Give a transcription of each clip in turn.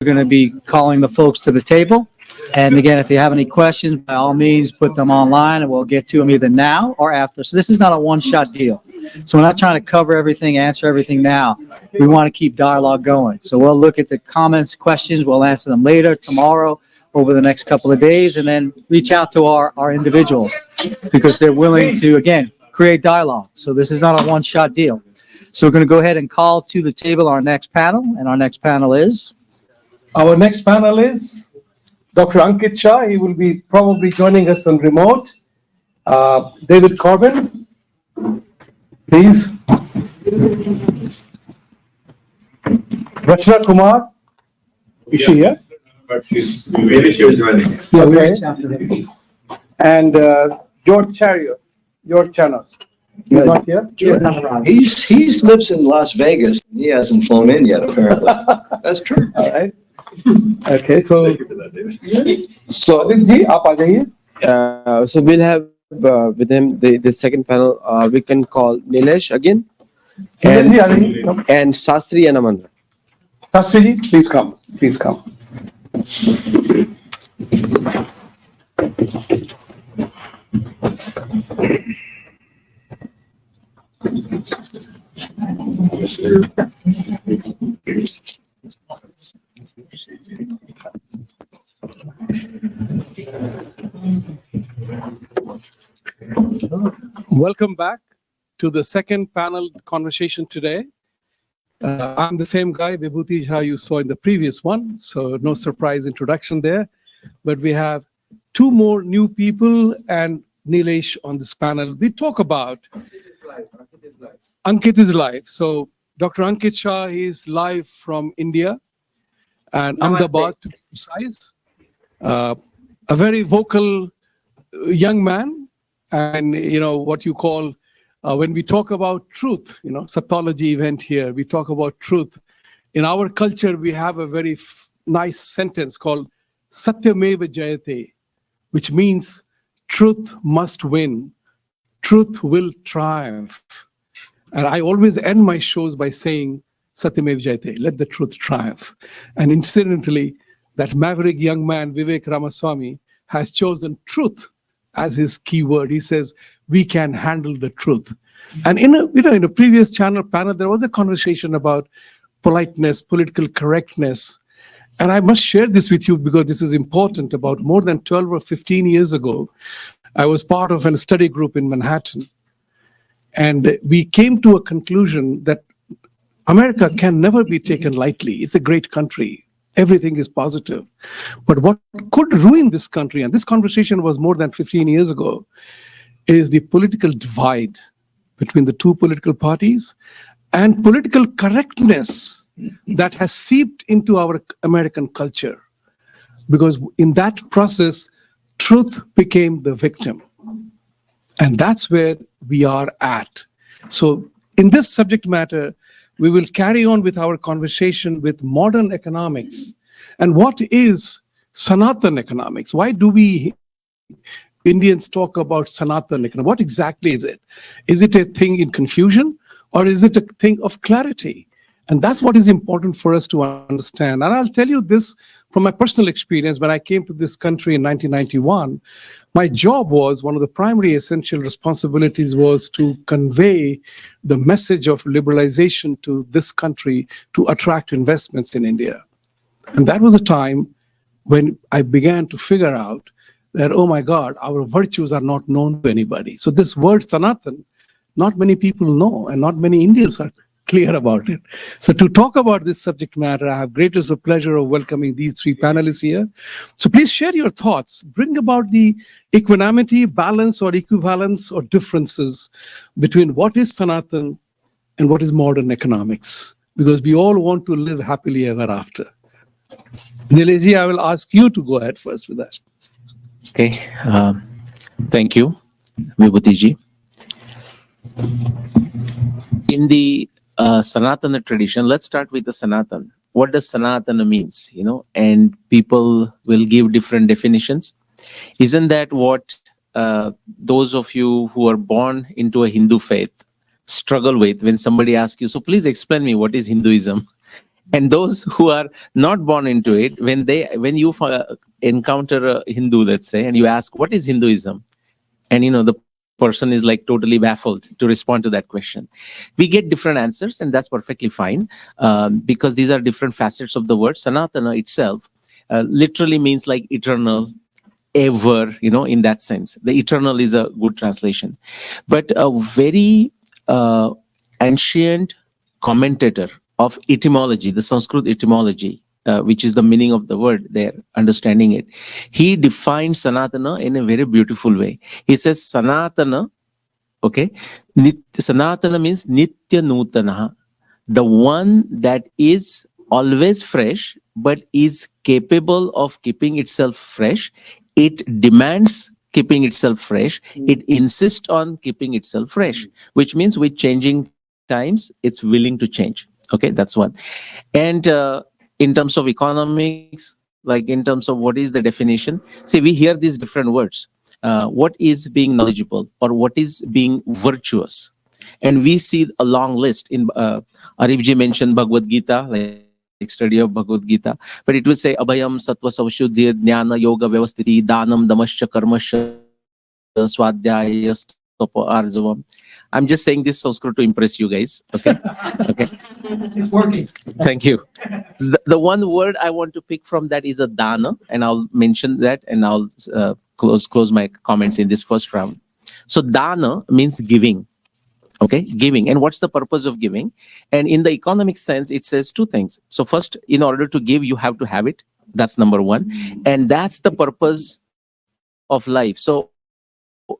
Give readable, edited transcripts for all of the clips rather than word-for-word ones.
going to be calling the folks to the table. And again, if you have any questions, by all means, put them online and we'll get to them either now or after. So this is not a one-shot deal. So we're not trying to cover everything, answer everything now. We want to keep dialogue going. So we'll look at the comments, questions. We'll answer them later, tomorrow, over the next couple of days, and then reach out to our individuals because they're willing to, again, create dialogue. So this is not a one-shot deal. So we're going to go ahead and call to the table our next panel, and our next panel is? Our next panel is Dr. Ankit Shah. He will be probably joining us on remote. David Corbin, please. Rachna Kumar, is she here? But maybe she was joining. Okay. And George Chariot, George Chanos. He's not here? He lives in Las Vegas. He hasn't flown in yet, apparently. That's true. All right. Okay, so So we'll have with him the second panel. We can call Nilesh again and Sastri and Amanda. Sastri, please come. Please come. Welcome back to the second panel conversation today. I'm the same guy, Vibhuti Jha, you saw in the previous one, so no surprise introduction there. But we have two more new people and Nilesh on this panel. We talk about Ankit is live. So Dr. Ankit Shah is live from India and Ahmedabad to be precise. A very vocal young man, and what you call when we talk about truth, Sattology event here, we talk about truth. In our culture, we have a very nice sentence called Satyameva Jayate, which means truth must win. Truth will triumph. And I always end my shows by saying, Satyameva Jayate, let the truth triumph. And incidentally, that maverick young man, Vivek Ramaswamy, has chosen truth as his key word. He says, we can handle the truth. And in a previous panel, there was a conversation about politeness, political correctness. And I must share this with you because this is important. About more than 12 or 15 years ago, I was part of a study group in Manhattan. And we came to a conclusion that America can never be taken lightly. It's a great country. Everything is positive. But what could ruin this country, and this conversation was more than 15 years ago, is the political divide between the two political parties and political correctness that has seeped into our American culture. Because in that process, truth became the victim. And that's where we are at. So in this subject matter, we will carry on with our conversation with modern economics. And what is Sanatana economics? Why do we Indians talk about Sanatana economics? What exactly is it? Is it a thing in confusion or is it a thing of clarity? And that's what is important for us to understand. And I'll tell you this from my personal experience. When I came to this country in 1991, my job was, one of the primary essential responsibilities was to convey the message of liberalization to this country to attract investments in India. And that was a time when I began to figure out that, oh my God, our virtues are not known to anybody. So this word Sanatan, not many people know, and not many Indians are clear about it. So to talk about this subject matter, I have greatest pleasure of welcoming these three panelists here. So please share your thoughts. Bring about the equanimity, balance, or equivalence, or differences between what is Sanatan and what is modern economics, because we all want to live happily ever after. Nilesh, I will ask you to go ahead first with that. Okay. Thank you, Vibhuti. In the Sanatana tradition, let's start with the Sanatana. What does Sanatana means, and people will give different definitions. Isn't that what those of you who are born into a Hindu faith struggle with when somebody asks you, so please explain me what is Hinduism? And those who are not born into it, when you encounter a Hindu, let's say, and you ask, what is Hinduism? And the person is like totally baffled to respond to that question. We get different answers, and that's perfectly fine, because these are different facets of the word. Sanatana itself literally means like eternal, ever, in that sense. The eternal is a good translation. But a very ancient commentator of etymology, the Sanskrit etymology, which is the meaning of the word, they're understanding it. He defines Sanatana in a very beautiful way. He says Sanatana, okay, Sanatana means Nitya Nutanaha, the one that is always fresh, but is capable of keeping itself fresh. It demands keeping itself fresh. It insists on keeping itself fresh, which means with changing times, it's willing to change. Okay, that's one. And in terms of economics, like in terms of what is the definition, see, we hear these different words. What is being knowledgeable, or what is being virtuous? And we see a long list in Arifji mentioned Bhagavad Gita, like study of Bhagavad Gita, but it will say Abhayam, Sattva, Savashuddhir, Jnana, Yoga, Vyavasthiti, Danam, Damascha, Karmascha, Swadhyaya, Stopa, Arjavam. I'm just saying this Sanskrit to impress you guys. Okay. Okay. It's working. Thank you. The one word I want to pick from that is a dana, and I'll mention that, and I'll close my comments in this first round. So dana means giving. Okay, giving. And what's the purpose of giving? And in the economic sense, it says two things. So first, in order to give, you have to have it. That's number one. And that's the purpose of life. So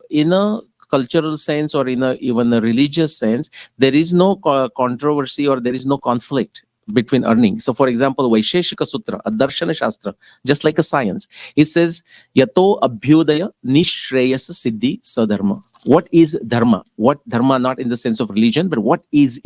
in a cultural sense, or in a even a religious sense, there is no controversy, or there is no conflict between earning. So for example, Vaisheshika Sutra, a Darshana Shastra, just like a science, it says Yato Abhyudaya Nishreyasa Siddhi Sadharma. What is dharma? What dharma, not in the sense of religion, but what is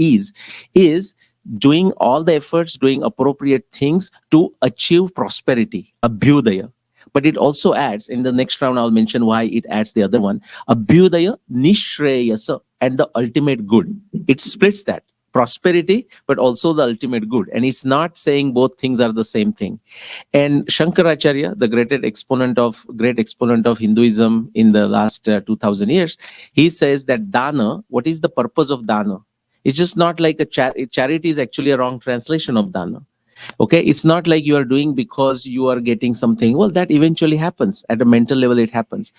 doing all the efforts, doing appropriate things to achieve prosperity, abhyudaya. But it also adds, in the next round, I'll mention why it adds the other one, abhyudaya nishreyasa, and the ultimate good. It splits that prosperity, but also the ultimate good. And it's not saying both things are the same thing. And Shankaracharya, the great exponent of Hinduism in the last 2000 years, he says that dana, what is the purpose of dana? It's just not like a charity is actually a wrong translation of dana. Okay, it's not like you are doing because you are getting something. Well, that eventually happens at a mental level, it happens.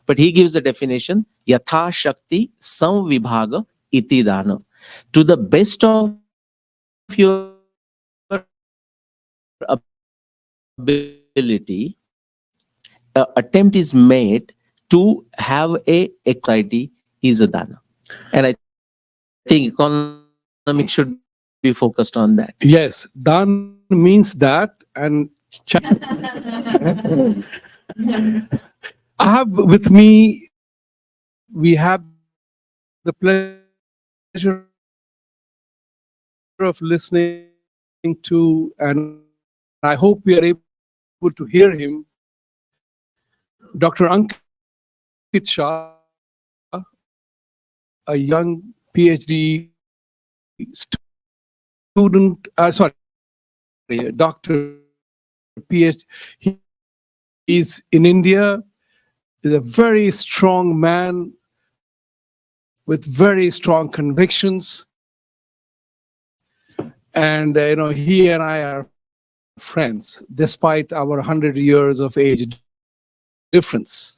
But he gives a definition: Yatha Shakti Samvibhaga Iti Dana. To the best of your ability, attempt is made to have a society is a dana. And I think economics should be focused on that. Yes, Dan means that, and I have with me, we have the pleasure of listening to, and I hope we are able to hear him, Dr. Ankit Shah, a young PhD student, doctor, PhD. He's in India, is a very strong man with very strong convictions. And, he and I are friends, despite our 100 years of age difference.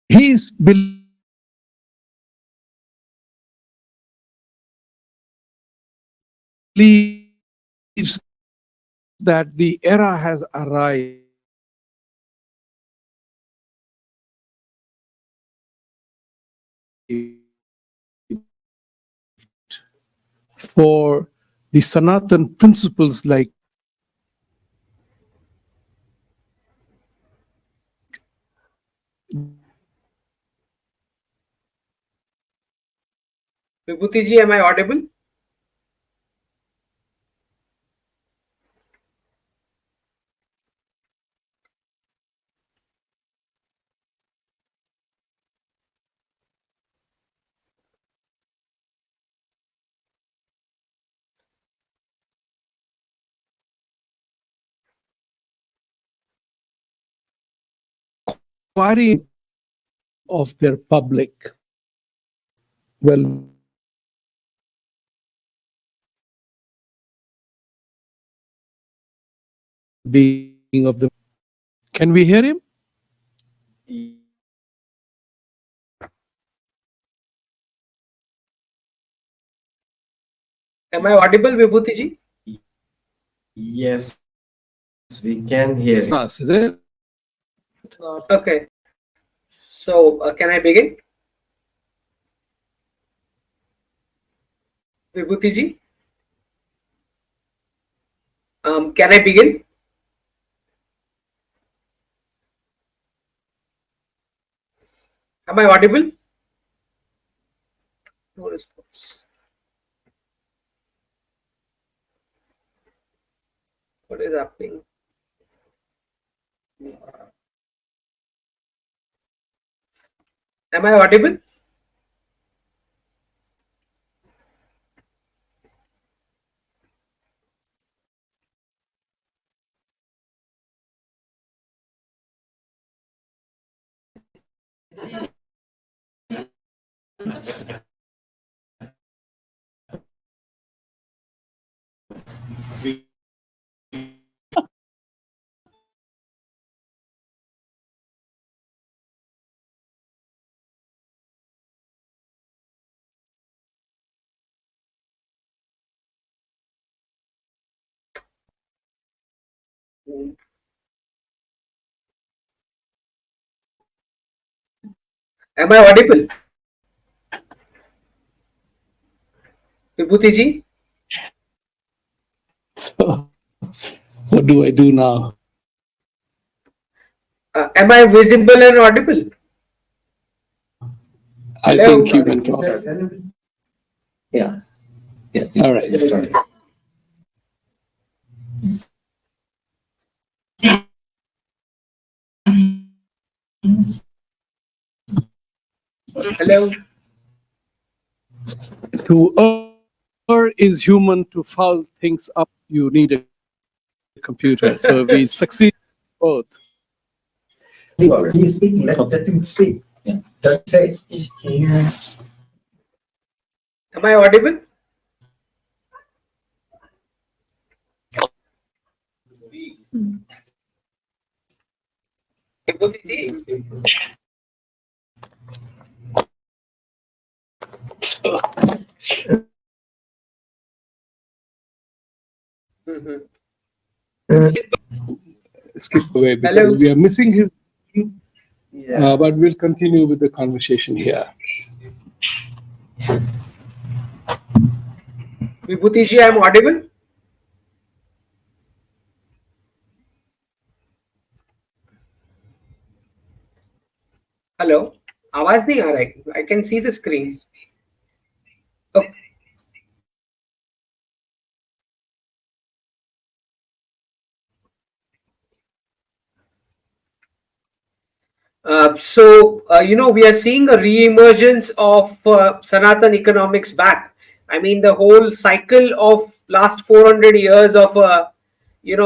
He's believes that the era has arrived for the Sanatan principles like Vibhuti ji, am I audible? inquiry of their public well being of the. Can we hear him? Am I audible, Vibhuti ji? Yes, we can hear you. Us, is it? Okay. So, can I begin? Vibhuti ji? Can I begin? Am I audible? No response. What is happening? Am I audible? Am I audible? Vibhuti ji? So, what do I do now? Am I visible and audible? I Hello? think you can talk. Yeah. All right. Hello? To err is human, to foul things up, you need a computer. So we succeed both. He's speaking, let him speak. Don't say. Am I audible? Vibhuti ji? Mhm. Skip away because Hello? we are missing his. Yeah. But we'll continue with the conversation here. Vibhuti ji, I am audible? Hello आवाज नहीं आ रहा है I can see the screen we are seeing a re-emergence of Sanatan economics back. I mean, the whole cycle of last 400 years of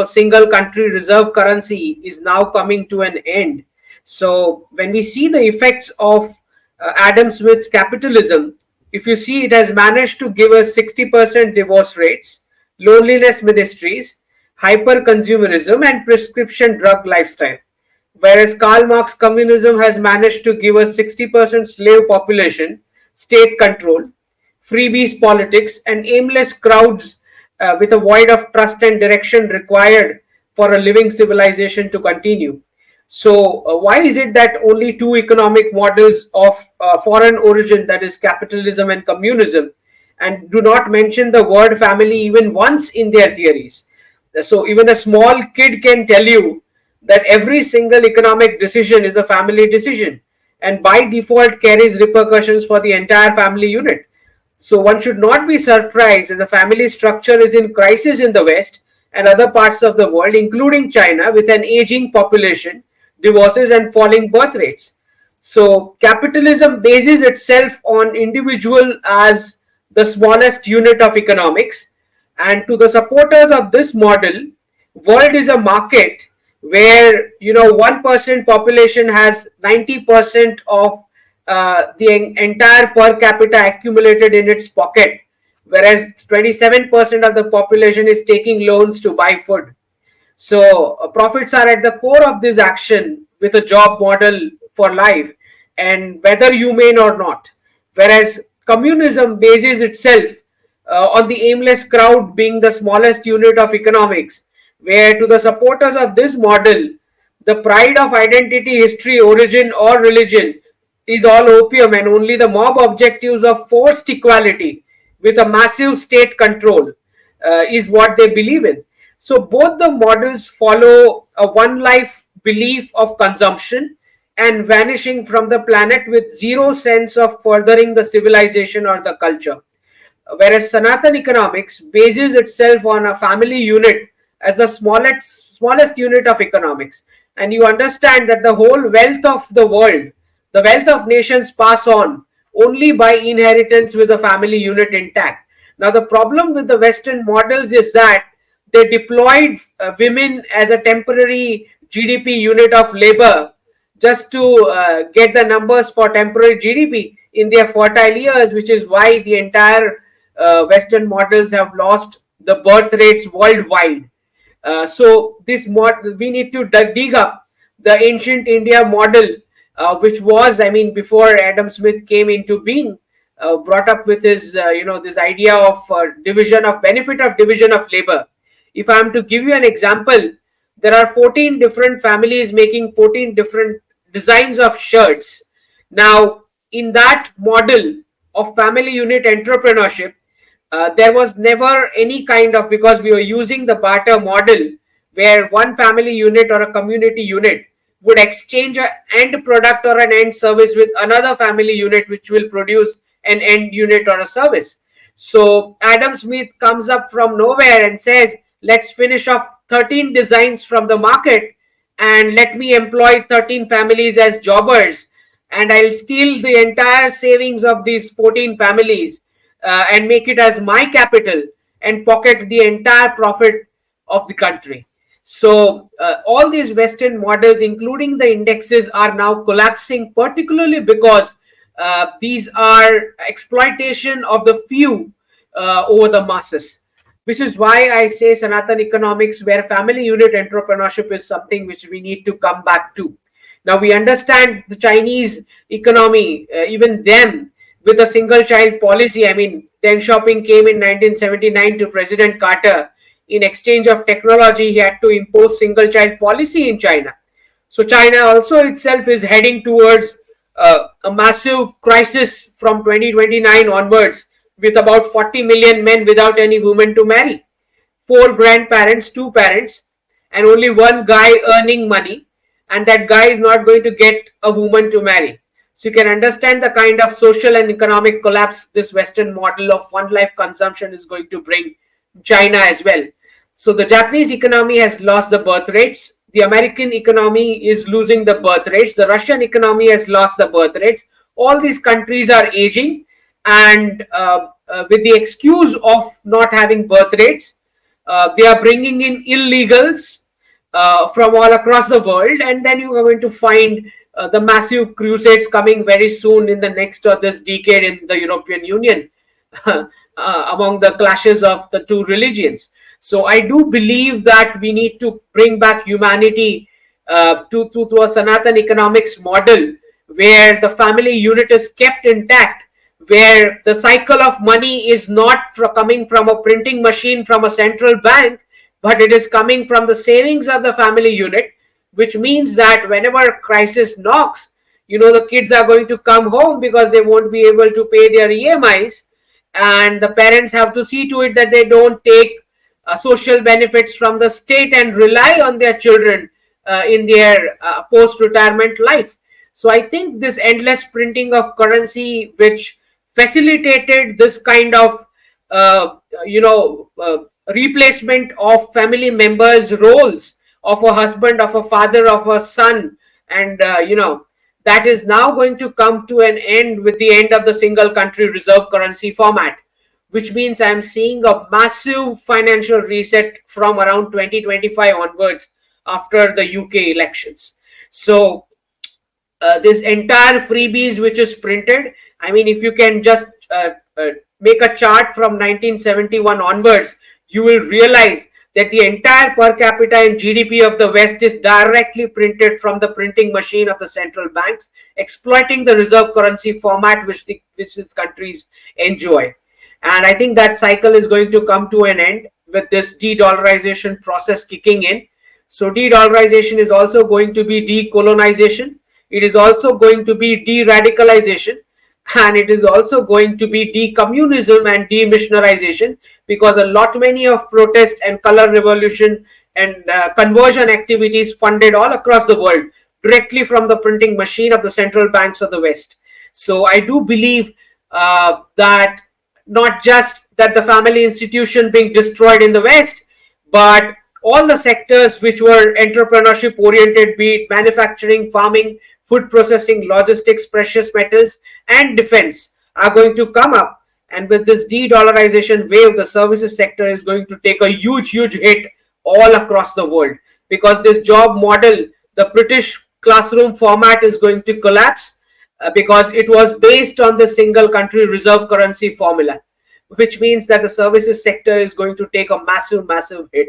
single country reserve currency is now coming to an end. So when we see the effects of Adam Smith's capitalism, if you see, it has managed to give us 60% divorce rates, loneliness ministries, hyper consumerism, and prescription drug lifestyle. Whereas Karl Marx communism has managed to give us 60% slave population, state control, freebies politics, and aimless crowds with a void of trust and direction required for a living civilization to continue. So, why is it that only two economic models of foreign origin, that is capitalism and communism, and do not mention the word family even once in their theories? So, even a small kid can tell you that every single economic decision is a family decision and by default carries repercussions for the entire family unit. So one should not be surprised that the family structure is in crisis in the West and other parts of the world, including China, with an aging population, divorces, and falling birth rates. So capitalism bases itself on individual as the smallest unit of economics, and to the supporters of this model, world is a market where 1% population has 90% of the entire per capita accumulated in its pocket, whereas 27% of the population is taking loans to buy food. So profits are at the core of this action with a job model for life, and whether you may or not. Whereas communism bases itself on the aimless crowd being the smallest unit of economics, where to the supporters of this model, the pride of identity, history, origin, or religion is all opium, and only the mob objectives of forced equality with a massive state control is what they believe in. So both the models follow a one life belief of consumption and vanishing from the planet with zero sense of furthering the civilization or the culture. Whereas Sanatana economics bases itself on a family unit as the smallest unit of economics. And you understand that the whole wealth of the world, the wealth of nations pass on only by inheritance with the family unit intact. Now, the problem with the Western models is that they deployed women as a temporary GDP unit of labor just to get the numbers for temporary GDP in their fertile years, which is why the entire Western models have lost the birth rates worldwide. So this we need to dig up the ancient India model, which was, I mean, before Adam Smith came into being, brought up with his, this idea of division of benefit of division of labor. If I am to give you an example, there are 14 different families making 14 different designs of shirts. Now, in that model of family unit entrepreneurship, there was never any kind of, because we were using the barter model where one family unit or a community unit would exchange an end product or an end service with another family unit which will produce an end unit or a service. So Adam Smith comes up from nowhere and says, let's finish off 13 designs from the market and let me employ 13 families as jobbers, and I'll steal the entire savings of these 14 families and make it as my capital and pocket the entire profit of the country. So all these Western models, including the indexes, are now collapsing, particularly because these are exploitation of the few over the masses, which is why I say Sanatana economics, where family unit entrepreneurship is something which we need to come back to. Now we understand the Chinese economy, even them with a single child policy. I mean, Deng Xiaoping came in 1979 to President Carter. In exchange of technology, he had to impose single child policy in China. So China also itself is heading towards a massive crisis from 2029 onwards, with about 40 million men without any women to marry, 4 grandparents, 2 parents, and only one guy earning money, and that guy is not going to get a woman to marry. So you can understand the kind of social and economic collapse this Western model of one life consumption is going to bring China as well. So the Japanese economy has lost the birth rates. The American economy is losing the birth rates. The Russian economy has lost the birth rates. All these countries are aging, and with the excuse of not having birth rates, they are bringing in illegals from all across the world, and then you are going to find the massive crusades coming very soon in the next or this decade in the European Union among the clashes of the two religions. So I do believe that we need to bring back humanity to a Sanatana economics model where the family unit is kept intact, where the cycle of money is not coming from a printing machine from a central bank, but it is coming from the savings of the family unit, which means that whenever crisis knocks, the kids are going to come home because they won't be able to pay their EMIs, and the parents have to see to it that they don't take social benefits from the state and rely on their children in their post-retirement life. So I think this endless printing of currency, which facilitated this kind of replacement of family members' roles of a husband, of a father, of a son, and that is now going to come to an end with the end of the single country reserve currency format, which means I'm seeing a massive financial reset from around 2025 onwards after the UK elections. So this entire freebies which is printed, I mean, if you can just make a chart from 1971 onwards, you will realize that the entire per capita and GDP of the West is directly printed from the printing machine of the central banks, exploiting the reserve currency format which these countries enjoy. And I think that cycle is going to come to an end with this de-dollarization process kicking in. So de-dollarization is also going to be decolonization. It is also going to be de-radicalization, and it is also going to be de-communism and de-missionarization, because a lot many of protest and color revolution and conversion activities funded all across the world directly from the printing machine of the central banks of the West. So I do believe that not just that the family institution being destroyed in the West, but all the sectors which were entrepreneurship oriented, be it manufacturing, farming, food processing, logistics, precious metals, and defense, are going to come up. And with this de-dollarization wave, the services sector is going to take a huge hit all across the world, because this job model, the British classroom format, is going to collapse because it was based on the single country reserve currency formula, which means that the services sector is going to take a massive hit,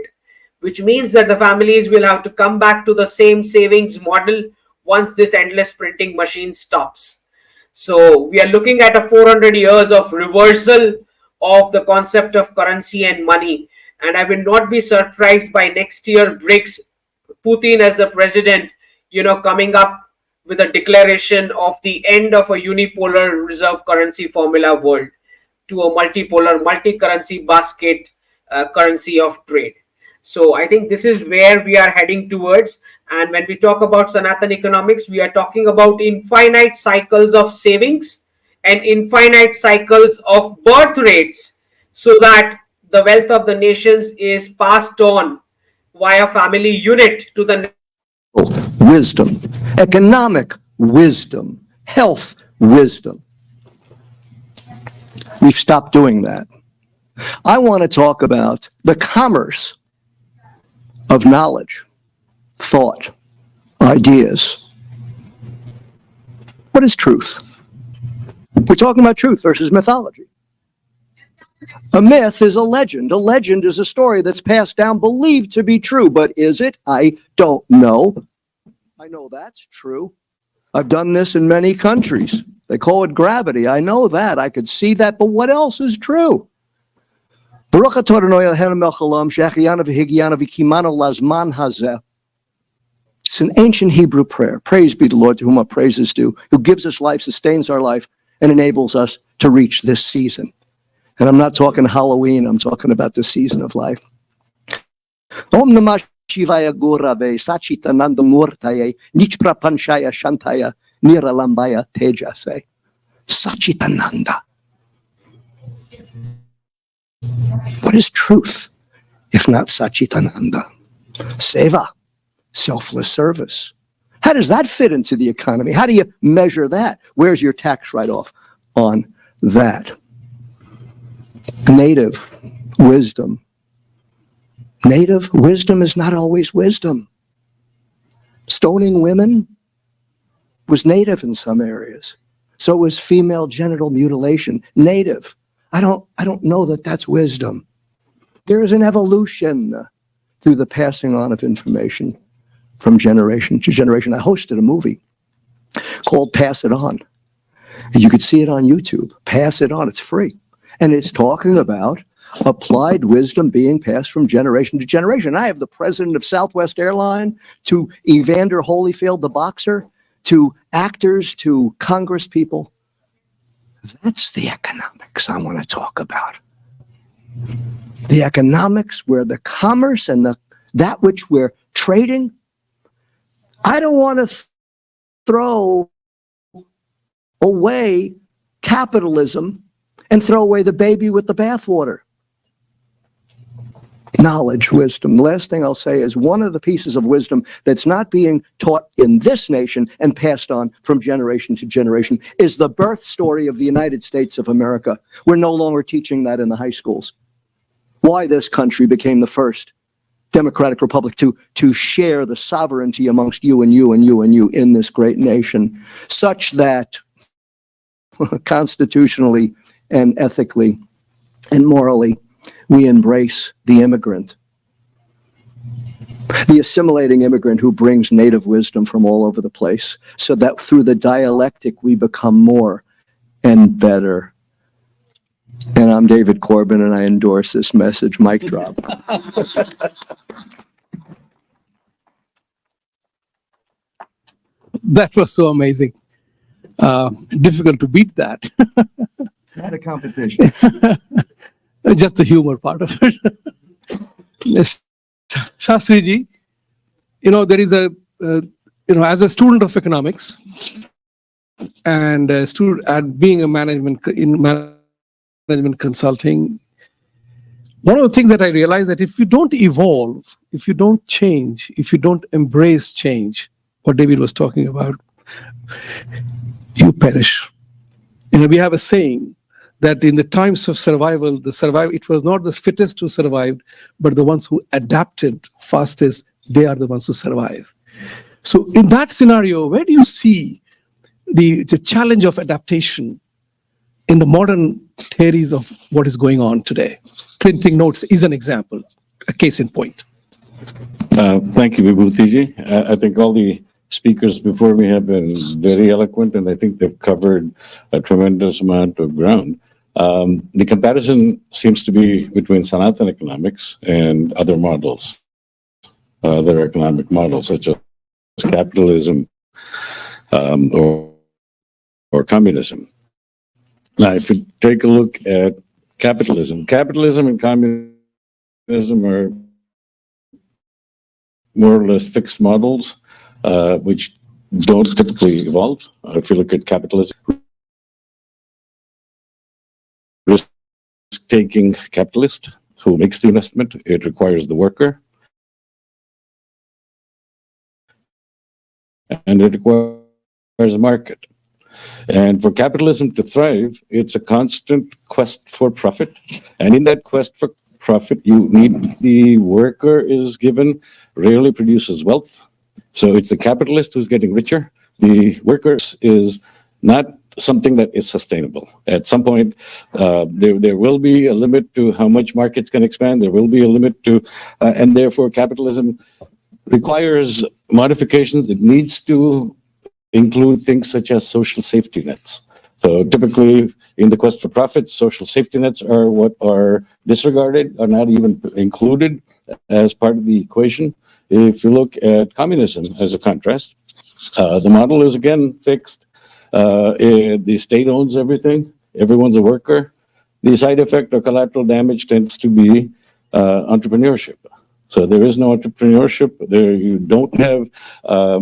which means that the families will have to come back to the same savings model once this endless printing machine stops. So we are looking at a 400 years of reversal of the concept of currency and money. And I will not be surprised by next year BRICS, Putin as the president, coming up with a declaration of the end of a unipolar reserve currency formula world to a multipolar, multi-currency basket currency of trade. So I think this is where we are heading towards. And when we talk about Sanatana economics, we are talking about infinite cycles of savings and infinite cycles of birth rates, so that the wealth of the nations is passed on via family unit to the Wisdom, economic wisdom, health wisdom. We've stopped doing that. I want to talk about the commerce of knowledge, thought, ideas. What is truth? We're talking about truth versus mythology. A myth is a legend. A legend is a story that's passed down, believed to be true. But is it? I don't know. I know that's true. I've done this in many countries. They call it gravity. I know that. I could see that. But what else is true? It's an ancient Hebrew prayer. Praise be the Lord, to whom our praise is due, who gives us life, sustains our life, and enables us to reach this season. And I'm not talking Halloween. I'm talking about the season of life. Om Namah Shivaya Gurave Sachitananda Murtaye Nichpra Panchaya Shantaya Niralambaya Tejase. Sachitananda. What is truth if not Sachitananda? Seva, selfless service. How does that fit into the economy? How do you measure that? Where's your tax write-off on that? Native wisdom. Native wisdom is not always wisdom. Stoning women was native in some areas. So was female genital mutilation. Native. I don't know that that's wisdom. There is an evolution through the passing on of information from generation to generation. I hosted a movie called Pass It On. You could see it on YouTube. Pass It On. It's free. And it's talking about applied wisdom being passed from generation to generation. I have the president of Southwest Airline to Evander Holyfield, the boxer, to actors, to Congress people. That's the economics I want to talk about. The economics where the commerce and that which we're trading. I don't want to throw away capitalism and throw away the baby with the bathwater. Knowledge, wisdom. The last thing I'll say is one of the pieces of wisdom that's not being taught in this nation and passed on from generation to generation is the birth story of the United States of America. We're no longer teaching that in the high schools. Why this country became the first democratic republic to share the sovereignty amongst you and you and you and you in this great nation, such that constitutionally and ethically and morally we embrace the immigrant, the assimilating immigrant who brings native wisdom from all over the place, so that through the dialectic we become more and better. And I'm David Corbin, and I endorse this message. Mic drop. That was so amazing. Difficult to beat that. Not a competition. Just the humor part of it. Yes. Shastriji, there is as a student of economics and being a management consulting, one of the things that I realized that if you don't evolve, if you don't change, if you don't embrace change, what David was talking about, you perish. We have a saying that in the times of survival, it was not the fittest who survived, but the ones who adapted fastest, they are the ones who survive. So in that scenario, where do you see the challenge of adaptation in the modern theories of what is going on today? Printing notes is an example, a case in point. Thank you, Vibhuti. I think all the speakers before me have been very eloquent, and I think they've covered a tremendous amount of ground. The comparison seems to be between Sanatana economics and other models, other economic models such as capitalism or communism. Now, if you take a look at capitalism and communism are more or less fixed models, which don't typically evolve. If you look at capitalism, risk-taking capitalist who makes the investment, it requires the worker, and it requires a market. And for capitalism to thrive, it's a constant quest for profit. And in that quest for profit, you need the worker is given, rarely produces wealth. So it's the capitalist who's getting richer. The worker is not something that is sustainable. At some point, there will be a limit to how much markets can expand. There will be a limit to, and therefore capitalism requires modifications. It needs to include things such as social safety nets. So typically in the quest for profit, social safety nets are what are disregarded, are not even included as part of the equation. If you look at communism as a contrast, the model is again fixed. The state owns everything. Everyone's a worker. The side effect or collateral damage tends to be entrepreneurship. So there is no entrepreneurship. There you don't have a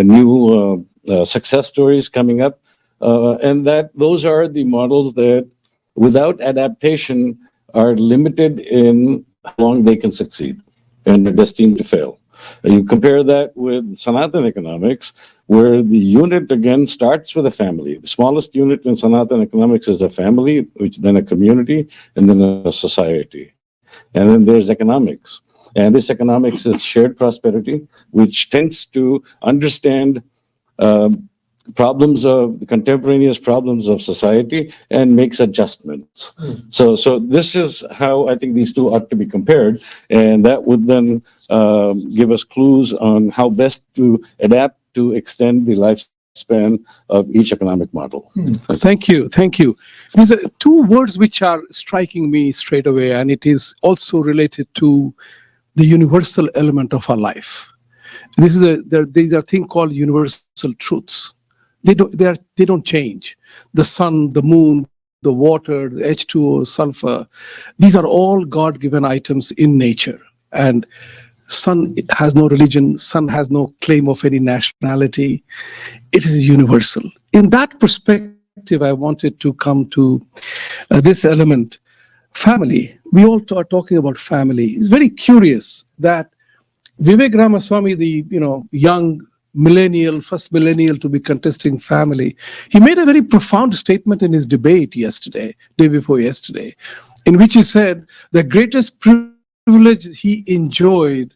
new success stories coming up, and that those are the models that, without adaptation, are limited in how long they can succeed and are destined to fail. You compare that with Sanatana economics, where the unit again starts with a family. The smallest unit in Sanatana economics is a family, which then a community, and then a society. And then there's economics. And this economics is shared prosperity, which tends to understand problems of the contemporaneous problems of society and makes adjustments. So this is how I think these two ought to be compared. And that would then give us clues on how best to adapt to extend the lifespan of each economic model. Thank you. These are two words which are striking me straight away, and it is also related to the universal element of our life. These are things called universal truths. They don't change. The sun, the moon, the water, the H2O, sulfur, these are all God-given items in nature. And sun has no religion, sun has no claim of any nationality. It is universal. In that perspective, I wanted to come to this element, family. We all are talking about family. It's very curious that Vivek Ramaswamy, the young millennial, first millennial to be contesting family, he made a very profound statement in his debate day before yesterday, in which he said the greatest privilege he enjoyed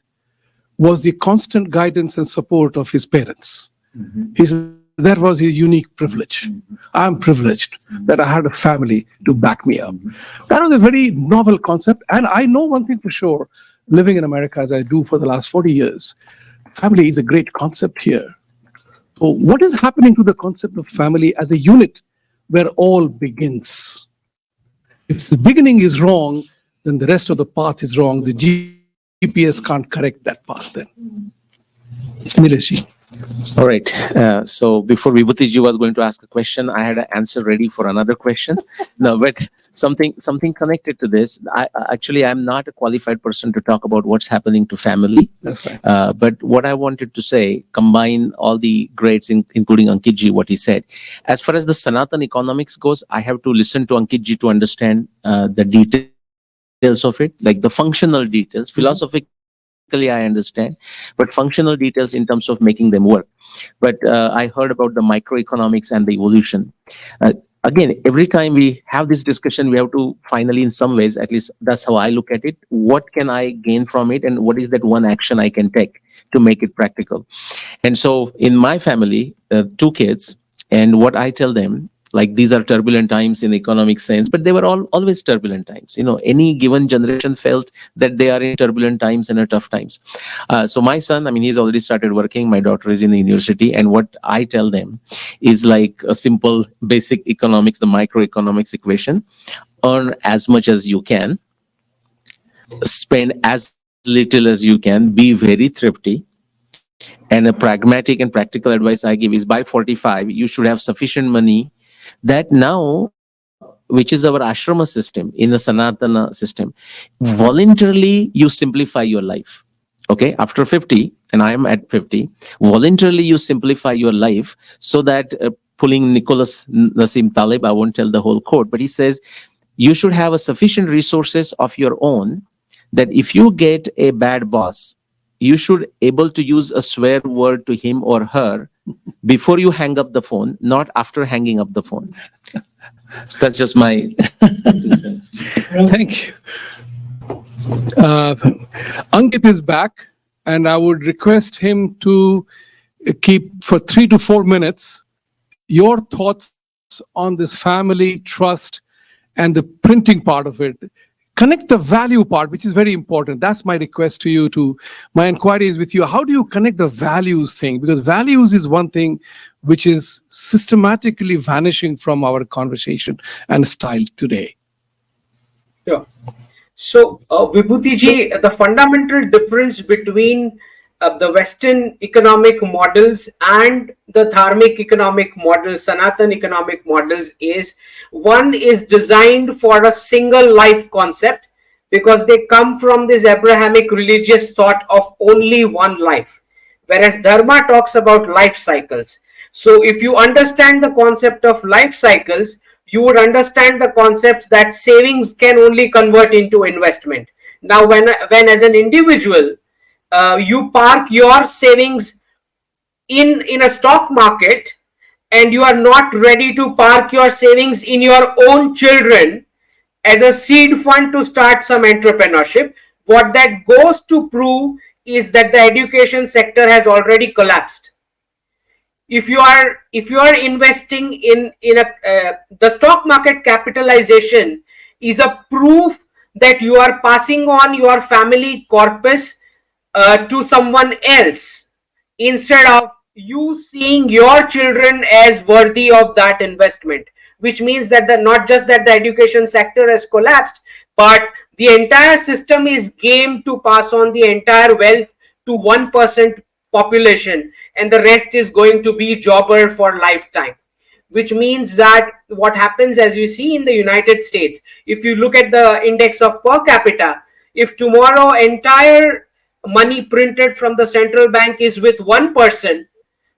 was the constant guidance and support of his parents. He said that was his unique privilege. I'm privileged that I had a family to back me up. That was a very novel concept. And I know one thing for sure, living in America as I do for the last 40 years, family is a great concept here. So what is happening to the concept of family as a unit where all begins? If the beginning is wrong, then the rest of the path is wrong. The GPS can't correct that path then. Nilesh. All right. So before Vibhutiji was going to ask a question, I had an answer ready for another question. No, but something connected to this. I'm not a qualified person to talk about what's happening to family. That's right. But what I wanted to say, combine all the greats, including Ankitji, what he said. As far as the Sanatana economics goes, I have to listen to Ankitji to understand the details of it, like the functional details. Philosophically, I understand, but functional details in terms of making them work. But I heard about the microeconomics and the evolution. Again, every time we have this discussion, we have to finally, in some ways, at least that's how I look at it, what can I gain from it and what is that one action I can take to make it practical? And so in my family, 2 kids, and what I tell them, like these are turbulent times in economic sense, but they were always turbulent times. Any given generation felt that they are in turbulent times and tough times. So my son, he's already started working. My daughter is in the university. And what I tell them is like a simple basic economics, the microeconomics equation. Earn as much as you can, spend as little as you can, be very thrifty. And a pragmatic and practical advice I give is by 45, you should have sufficient money that now, which is our ashrama system in the Sanatana system, voluntarily you simplify your life. Okay, after 50, and I am at 50, voluntarily you simplify your life so that pulling Nicholas Nassim Taleb, I won't tell the whole quote, but he says, you should have a sufficient resources of your own that if you get a bad boss, you should able to use a swear word to him or her before you hang up the phone, not after hanging up the phone. That's just my 2 cents. Thank you. Ankit is back, and I would request him to keep for 3 to 4 minutes your thoughts on this family trust and the printing part of it. Connect the value part, which is very important. That's my request to you. My inquiry is with you. How do you connect the values thing? Because values is one thing which is systematically vanishing from our conversation and style today. Sure. So, Vibhutiji, the fundamental difference between the Western economic models and the Dharmic economic models, Sanatana economic models, is one is designed for a single life concept because they come from this Abrahamic religious thought of only one life, whereas Dharma talks about life cycles. So if you understand the concept of life cycles, you would understand the concept that savings can only convert into investment. Now, when as an individual, you park your savings in a stock market and you are not ready to park your savings in your own children as a seed fund to start some entrepreneurship, what that goes to prove is that the education sector has already collapsed. If you are investing in the stock market, capitalization is a proof that you are passing on your family corpus to someone else instead of you seeing your children as worthy of that investment, which means that not just that the education sector has collapsed, but the entire system is game to pass on the entire wealth to 1% population, and the rest is going to be jobber for lifetime. Which means that what happens, as you see in the United States, if you look at the index of per capita, if tomorrow entire money printed from the central bank is with one person,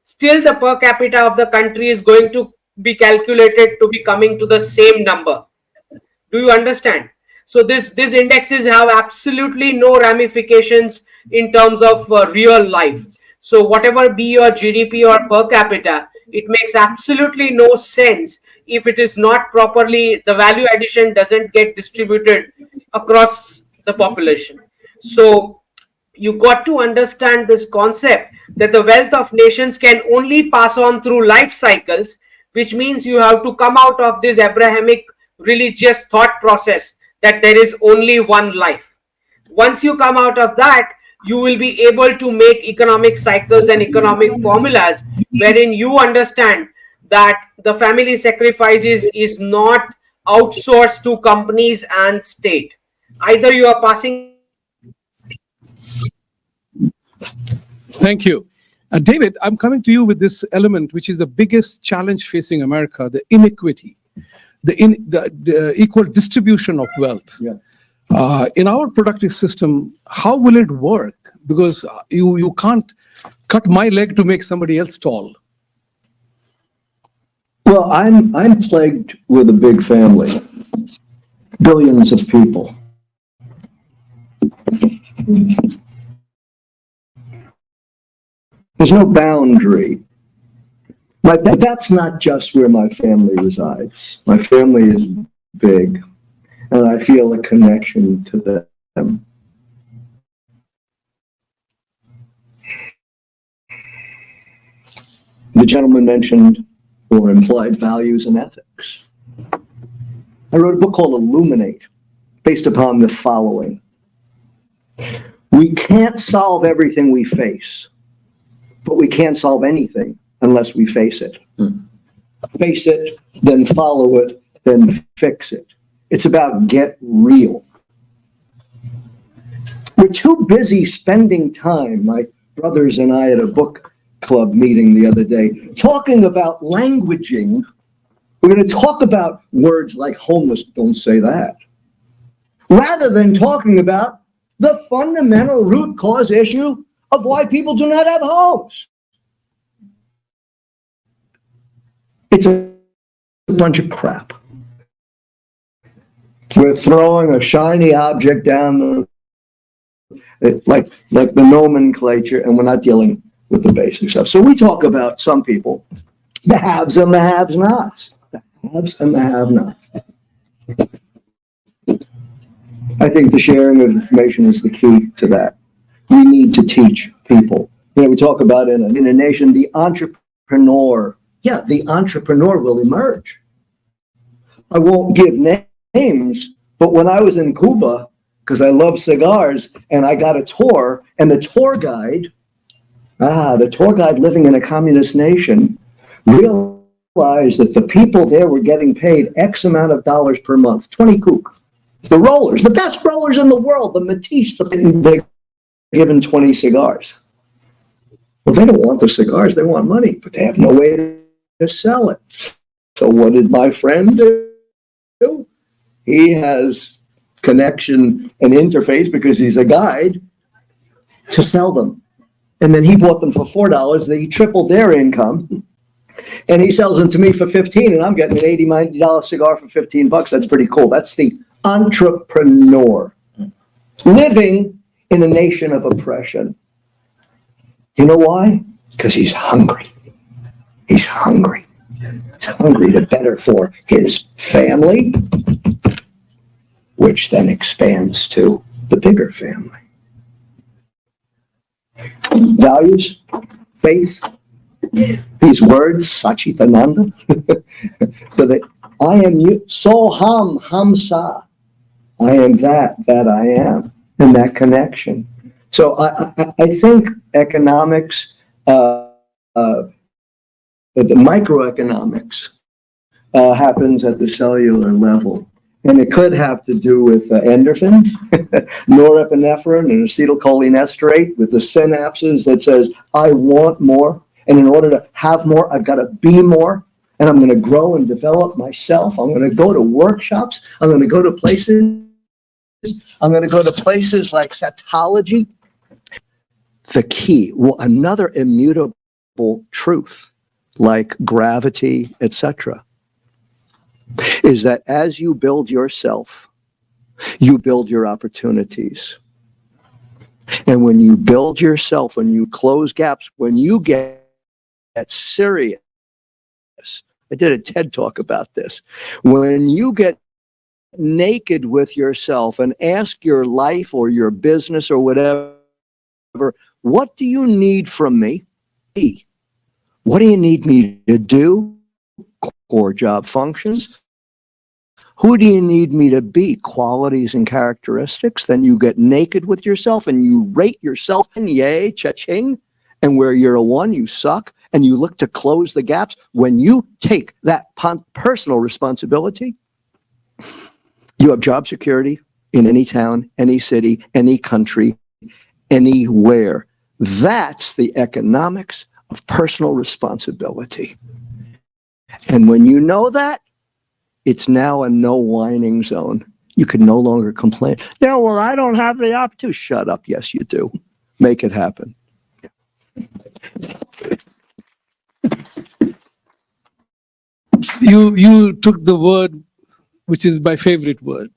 still the per capita of the country is going to be calculated to be coming to the same number. Do you understand? So these indexes have absolutely no ramifications in terms of real life. So whatever be your GDP or per capita, it makes absolutely no sense if it is not properly, the value addition doesn't get distributed across the population. So you got to understand this concept that the wealth of nations can only pass on through life cycles, which means you have to come out of this Abrahamic religious thought process that there is only one life. Once you come out of that, you will be able to make economic cycles and economic formulas wherein you understand that the family sacrifices is not outsourced to companies and state. Either you are passing. Thank you. David, I'm coming to you with this element, which is the biggest challenge facing America, the inequity, the equal distribution of wealth. Yeah. In our productive system, how will it work? Because you can't cut my leg to make somebody else tall. Well, I'm plagued with a big family, billions of people. There's no boundary. But that's not just where my family resides. My family is big, and I feel a connection to them. The gentleman mentioned or implied values and ethics. I wrote a book called Illuminate, based upon the following. We can't solve everything we face, but we can't solve anything unless we face it. Face it, then follow it, then fix it. It's about get real. We're too busy spending time, my brothers and I at a book club meeting the other day, talking about languaging. We're going to talk about words like homeless, don't say that, rather than talking about the fundamental root cause issue of why people do not have homes. It's a bunch of crap. We're throwing a shiny object down like the nomenclature, and we're not dealing with the basic stuff. So we talk about some people, the haves and the have-nots. The haves and the have-nots. I think the sharing of information is the key to that. We need to teach people. We talk about in a nation, the entrepreneur. Yeah, the entrepreneur will emerge. I won't give names, but when I was in Cuba, because I love cigars, and I got a tour, and the tour guide living in a communist nation realized that the people there were getting paid X amount of dollars per month, 20 kook. The rollers, the best rollers in the world, the Matisse, they're given 20 cigars. Well, they don't want the cigars, they want money, but they have no way to sell it. So what did my friend do? He has connection and interface because he's a guide to sell them. And then he bought them for $4. They tripled their income. And he sells them to me for 15, and I'm getting an $80, $90 cigar for 15 bucks. That's pretty cool. That's the entrepreneur living in a nation of oppression. You know why? Because he's hungry. He's hungry. He's hungry to better for his family, which then expands to the bigger family. Values, faith, these words, Sachitananda, so that I am you, Soham Hamsa. I am that I am, and that connection. So I think economics, the microeconomics happens at the cellular level. And it could have to do with endorphins, norepinephrine, and acetylcholinesterase with the synapses that says, I want more. And in order to have more, I've got to be more. And I'm going to grow and develop myself. I'm going to go to workshops. I'm going to go to places. I'm going to go to places like Sattology. The key, well, another immutable truth like gravity, etc., is that as you build yourself, you build your opportunities. And when you build yourself, when you close gaps, when you get serious, I did a TED talk about this. When you get naked with yourself and ask your life or your business or whatever, what do you need from me? What do you need me to do? Core job functions. Who do you need me to be? Qualities and characteristics. Then you get naked with yourself and you rate yourself and yay, cha-ching. And where you're a 1, you suck. And you look to close the gaps. When you take that personal responsibility, you have job security in any town, any city, any country, anywhere. That's the economics of personal responsibility. And when you know that, it's now a no whining zone. You can no longer complain. Yeah, well, I don't have the opportunity. Shut up. Yes, you do. Make it happen. You took the word, which is my favorite word,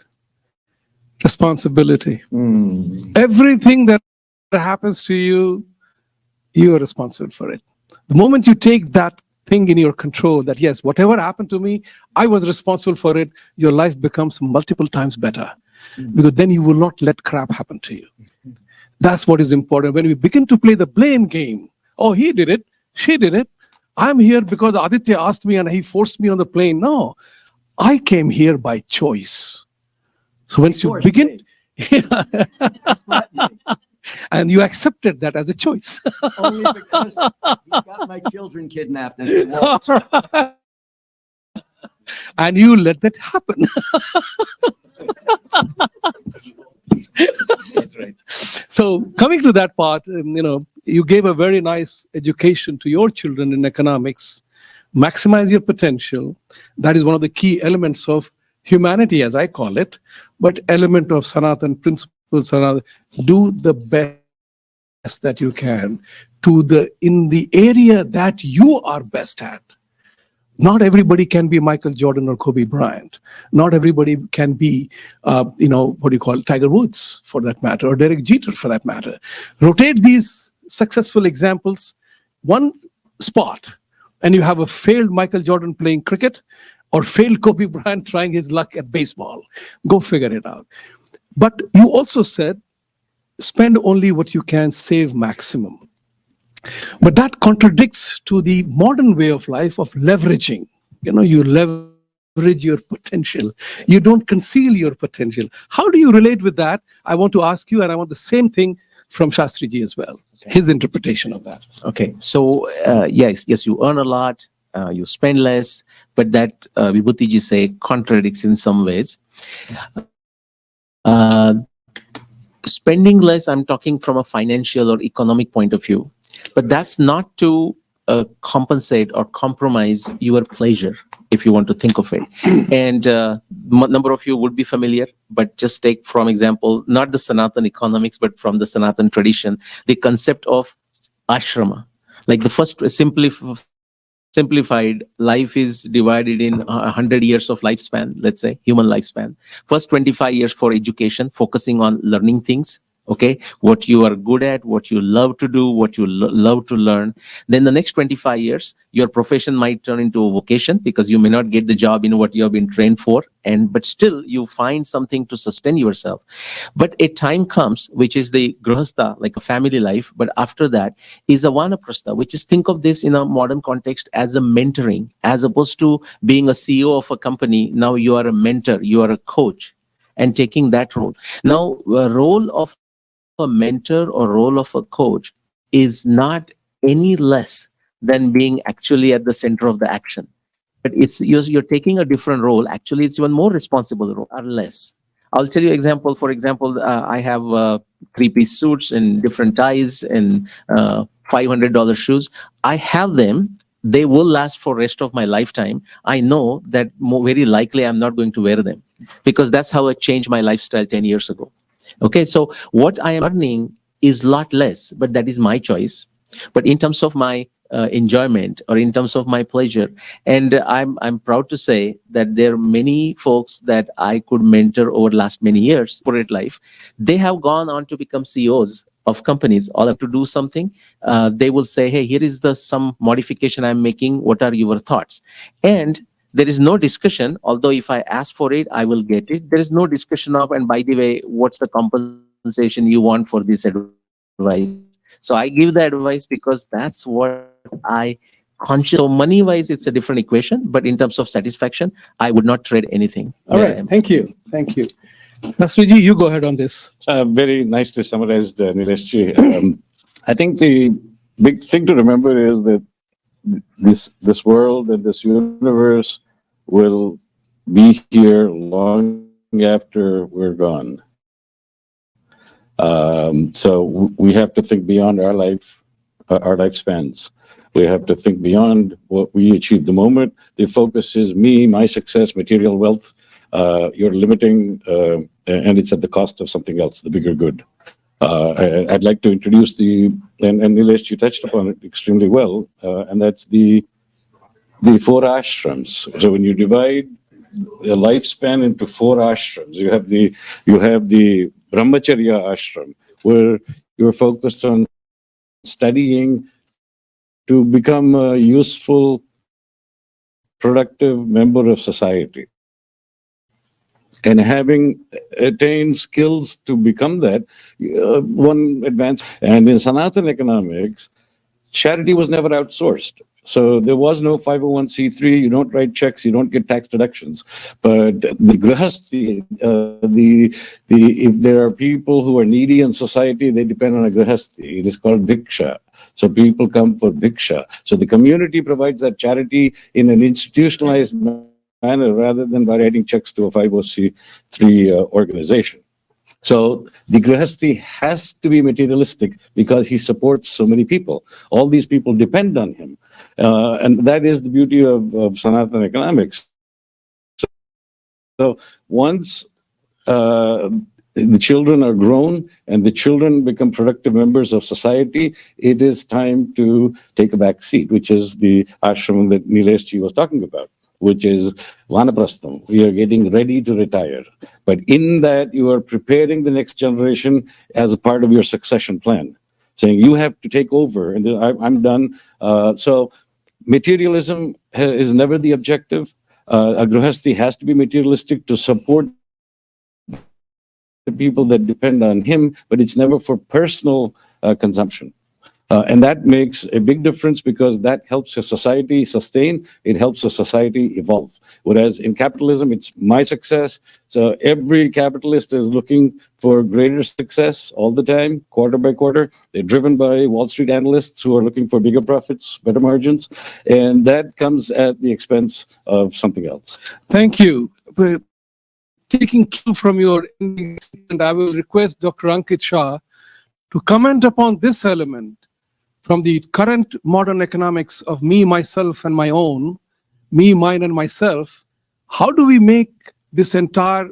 responsibility. Everything that happens to you, you are responsible for it. The moment you take that thing in your control, that yes, whatever happened to me, I was responsible for it, your life becomes multiple times better. Because then you will not let crap happen to you. That's what is important. When we begin to play the blame game, oh, he did it, she did it, I'm here because Aditya asked me and he forced me on the plane. No, I came here by choice. So once you begin, and you accepted that as a choice. Only because he got my children kidnapped. And you let that happen. That's right. So coming to that part, you gave a very nice education to your children in economics. Maximize your potential. That is one of the key elements of humanity, as I call it, but element of Sanatana principles. Do the best that you can in the area that you are best at. Not everybody can be Michael Jordan or Kobe Bryant. Not everybody can be, Tiger Woods for that matter, or Derek Jeter for that matter. Rotate these successful examples one spot, and you have a failed Michael Jordan playing cricket or failed Kobe Bryant trying his luck at baseball. Go figure it out. But you also said, spend only what you can, save maximum. But that contradicts to the modern way of life of leveraging. You leverage your potential. You don't conceal your potential. How do you relate with that? I want to ask you, and I want the same thing from Shastriji as well. His interpretation of that. Okay, so yes, you earn a lot, you spend less, but that Vibhutiji say contradicts in some ways. Spending less, I'm talking from a financial or economic point of view, but that's not to compensate or compromise your pleasure, if you want to think of it. And number of you would be familiar, but just take from example, not the Sanatana economics, but from the Sanatana tradition, the concept of ashrama. Like the first simplified life is divided in 100 years of lifespan, let's say, human lifespan. First 25 years for education, focusing on learning things. Okay, what you are good at, what you love to do, what you love to learn. Then the next 25 years, your profession might turn into a vocation because you may not get the job in what you have been trained for, but still you find something to sustain yourself. But a time comes, which is the grahastha, like a family life. But after that is a vanaprastha, which is, think of this in a modern context as a mentoring, as opposed to being a CEO of a company. Now you are a mentor, you are a coach, and taking that role. Now, the role of a mentor or role of a coach is not any less than being actually at the center of the action. But you're taking a different role. Actually, it's even more responsible role or less. I'll tell you example. For example, I have 3-piece suits and different ties and $500 shoes. I have them. They will last for rest of my lifetime. I know that very likely I'm not going to wear them because that's how I changed my lifestyle 10 years ago. Okay, so what I am earning is a lot less, but that is my choice. But in terms of my enjoyment or in terms of my pleasure, and I'm proud to say that there are many folks that I could mentor over the last many years, corporate life, they have gone on to become CEOs of companies. All have to do something. They will say, hey, here is some modification I'm making. What are your thoughts? And there is no discussion, although if I ask for it, I will get it. There is no discussion of, and by the way, what's the compensation you want for this advice? So I give the advice because that's what I conscious. So money wise, it's a different equation, but in terms of satisfaction, I would not trade anything where All I right. am. Thank you. Thank you. Nasriji, you go ahead on this. Very nicely summarized, Nileshji. I think the big thing to remember is that this world and this universe will be here long after we're gone. So we have to think beyond our lifespans. We have to think beyond what we achieve the moment. The focus is me, my success, material wealth. You're limiting, and it's at the cost of something else, the bigger good. I'd like to introduce and Nilesh, you touched upon it extremely well, and that's the four ashrams. So when you divide the lifespan into four ashrams, you have the brahmacharya ashram, where you're focused on studying to become a useful, productive member of society. And having attained skills to become that, one advance. And in Sanatana economics, charity was never outsourced. So there was no 501c3. You don't write checks. You don't get tax deductions. But the grihasthi, if there are people who are needy in society, they depend on a grihasthi. It is called bhiksha. So people come for bhiksha. So the community provides that charity in an institutionalized manner rather than by writing checks to a 501c3 organization. So the grihasthi has to be materialistic because he supports so many people. All these people depend on him. And that is the beauty of Sanatana economics. So once the children are grown and the children become productive members of society, it is time to take a back seat, which is the ashram that Nileshji was talking about, which is Vanaprastham. We are getting ready to retire. But in that, you are preparing the next generation as a part of your succession plan, saying you have to take over and I'm done. So materialism is never the objective. A grihasthi has to be materialistic to support the people that depend on him, but it's never for personal consumption. And that makes a big difference because that helps a society sustain, it helps a society evolve. Whereas in capitalism, it's my success. So every capitalist is looking for greater success all the time, quarter by quarter. They're driven by Wall Street analysts who are looking for bigger profits, better margins. And that comes at the expense of something else. Thank you. But taking cue from your ending statement, I will request Dr. Ankit Shah to comment upon this element from the current modern economics of me, myself, and my own, me, mine, and myself. How do we make this entire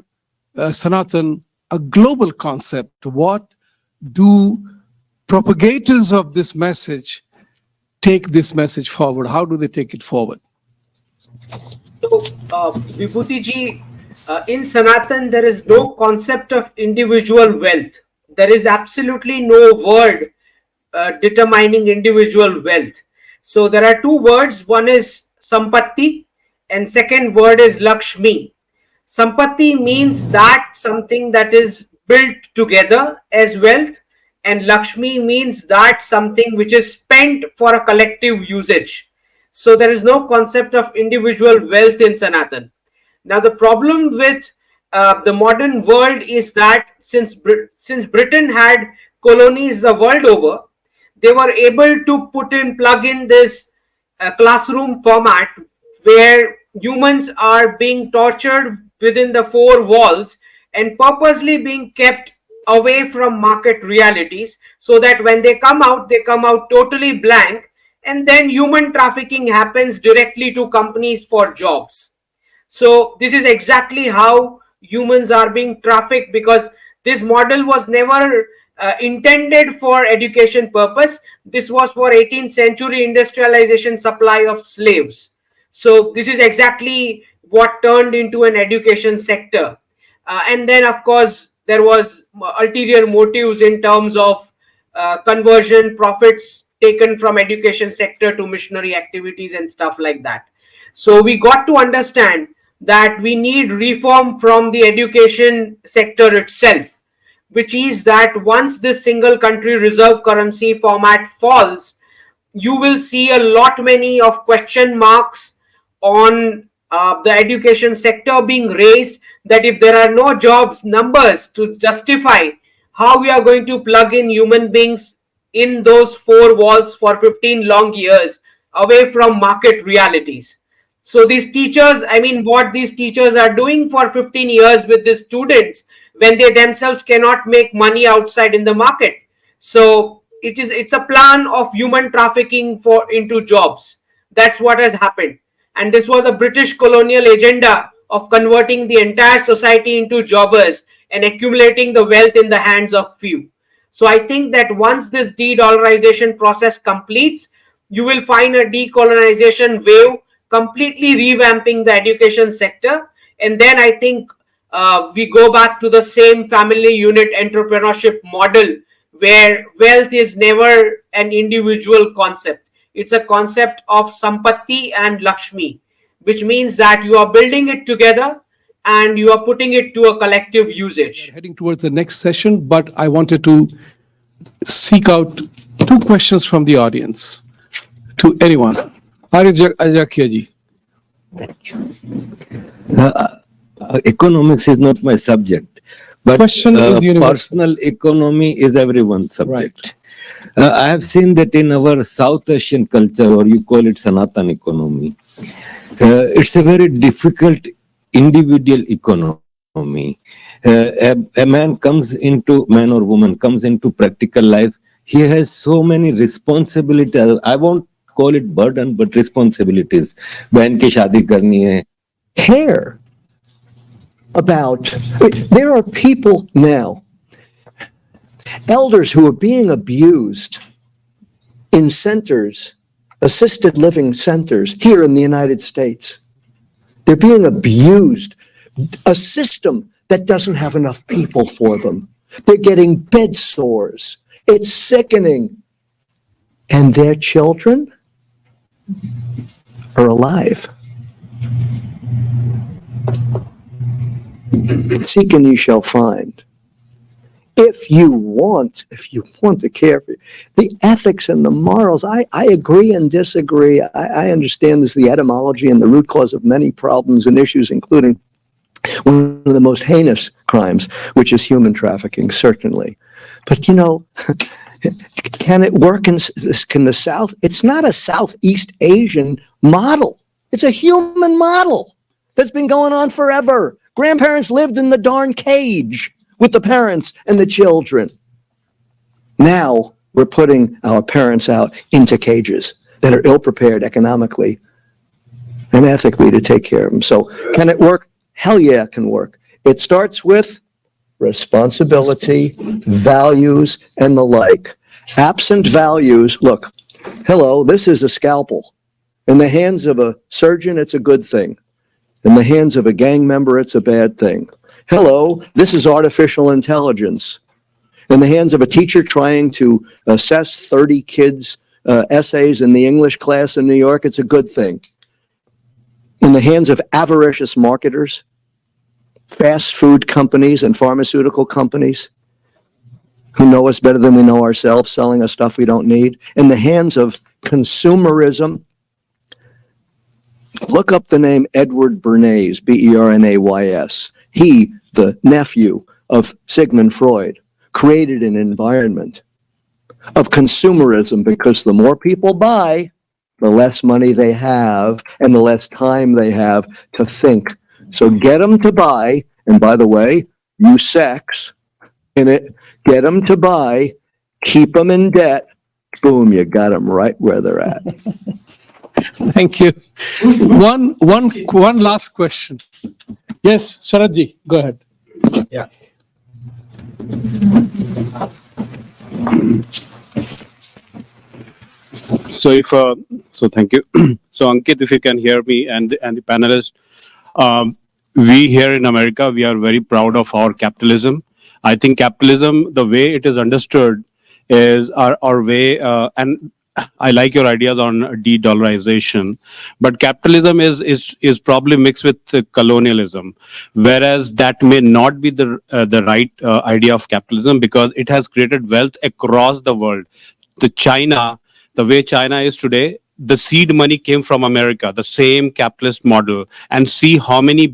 Sanatan a global concept? What do propagators of this message take this message forward? How do they take it forward? So, Vibhuti ji, in Sanatan, there is no concept of individual wealth. There is absolutely no word determining individual wealth. So there are two words. One is sampatti and second word is Lakshmi. Sampatti means that something that is built together as wealth, and Lakshmi means that something which is spent for a collective usage. So there is no concept of individual wealth in Sanatan. Now the problem with the modern world is that since Britain had colonies the world over, they were able to plug in this classroom format where humans are being tortured within the four walls and purposely being kept away from market realities, so that when they come out totally blank, and then human trafficking happens directly to companies for jobs. So this is exactly how humans are being trafficked, because this model was never intended for education purpose. This was for 18th century industrialization supply of slaves. So this is exactly what turned into an education sector. And then of course there was ulterior motives in terms of conversion profits taken from education sector to missionary activities and stuff like that. So we got to understand that we need reform from the education sector itself, which is that once this single country reserve currency format falls, you will see a lot many of question marks on the education sector being raised, that if there are no jobs numbers to justify how we are going to plug in human beings in those four walls for 15 long years away from market realities. So these teachers, I mean, what these teachers are doing for 15 years with the students when they themselves cannot make money outside in the market. So it's a plan of human trafficking for into jobs. That's what has happened. And this was a British colonial agenda of converting the entire society into jobbers and accumulating the wealth in the hands of few. So I think that once this de-dollarization process completes, you will find a decolonization wave completely revamping the education sector. And then I think we go back to the same family unit entrepreneurship model where wealth is never an individual concept. It's a concept of Sampatti and Lakshmi, which means that you are building it together and you are putting it to a collective usage. Heading towards the next session, but I wanted to seek out two questions from the audience to anyone. Ajakia ji. Economics is not my subject, but Question is universal. personal economy is everyone's subject. I have seen that in our South Asian culture, or you call it Sanatana economy, it's a very difficult individual economy. A man or woman comes into practical life. He has so many responsibilities. I won't call it burden, but responsibilities. बहन की शादी करनी है. Care about, there are people now, elders who are being abused in centers, assisted living centers here in the United States. They're being abused. A system that doesn't have enough people for them. They're getting bed sores. It's sickening. And their children are alive. Seek and you shall find. If you want to care for the ethics and the morals, I agree and disagree. I understand this, the etymology and the root cause of many problems and issues, including one of the most heinous crimes, which is human trafficking, certainly. But can it work in the South? It's not a Southeast Asian model. It's a human model that's been going on forever. Grandparents lived in the darn cage with the parents and the children. Now we're putting our parents out into cages that are ill-prepared economically and ethically to take care of them. So can it work? Hell yeah, it can work. It starts with responsibility, values, and the like. Absent values, look, hello, this is a scalpel. In the hands of a surgeon, it's a good thing. In the hands of a gang member, it's a bad thing. Hello, this is artificial intelligence. In the hands of a teacher trying to assess 30 kids' essays in the English class in New York, it's a good thing. In the hands of avaricious marketers, fast food companies and pharmaceutical companies who know us better than we know ourselves, selling us stuff we don't need. In the hands of consumerism, look up the name Edward Bernays, Bernays. He, the nephew of Sigmund Freud, created an environment of consumerism because the more people buy, the less money they have and the less time they have to think. So get them to buy, and by the way, use sex in it, get them to buy, keep them in debt, boom, you got them right where they're at. Thank you. One last question. Yes, Sharadji, go ahead. Yeah. So thank you. So Ankit, if you can hear me and the panelists, we here in America, we are very proud of our capitalism. I think capitalism, the way it is understood, is our way, and I like your ideas on de-dollarization, but capitalism is probably mixed with colonialism, whereas that may not be the right idea of capitalism, because it has created wealth across the world. The way China is today, the seed money came from America, the same capitalist model, and see how many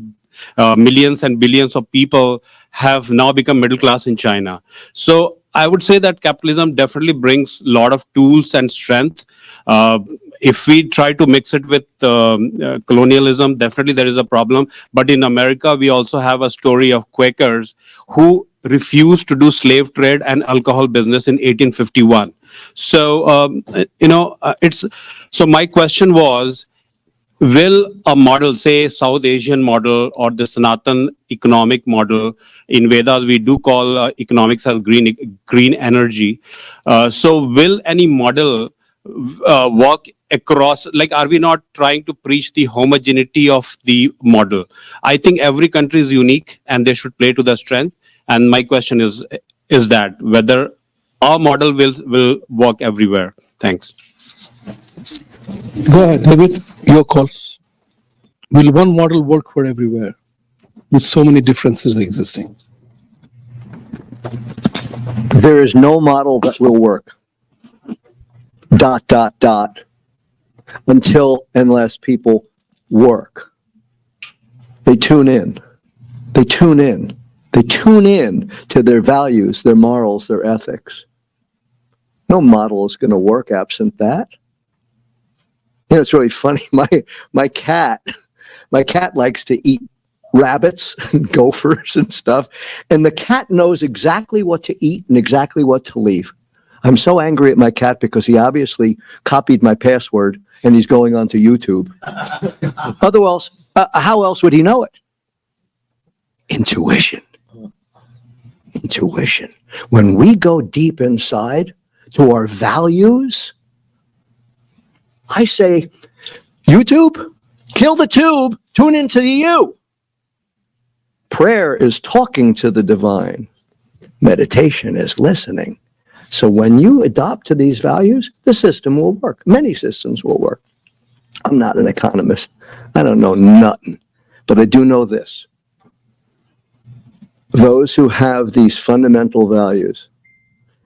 millions and billions of people have now become middle class in China. So I would say that capitalism definitely brings a lot of tools and strength. If we try to mix it with colonialism, definitely there is a problem. But in America, we also have a story of Quakers who refused to do slave trade and alcohol business in 1851. So, it's so my question was, will a model, say South Asian model or the Sanatan economic model, in Vedas we do call economics as green energy. So will any model work across, like, are we not trying to preach the homogeneity of the model? I think every country is unique and they should play to their strength. And my question is that whether our model will work everywhere. Thanks. Go ahead, David. Your call. Will one model work for everywhere with so many differences existing? There is no model that will work. ... unless people work. They tune in. They tune in. They tune in to their values, their morals, their ethics. No model is going to work absent that. You know, it's really funny. My cat likes to eat rabbits and gophers and stuff, and the cat knows exactly what to eat and exactly what to leave. I'm so angry at my cat because he obviously copied my password and he's going onto YouTube. Otherwise, how else would he know it? Intuition. Intuition. When we go deep inside to our values, I say, YouTube, kill the tube, tune into the you. Prayer is talking to the divine. Meditation is listening. So when you adopt to these values, the system will work. Many systems will work. I'm not an economist. I don't know nothing. But I do know this. Those who have these fundamental values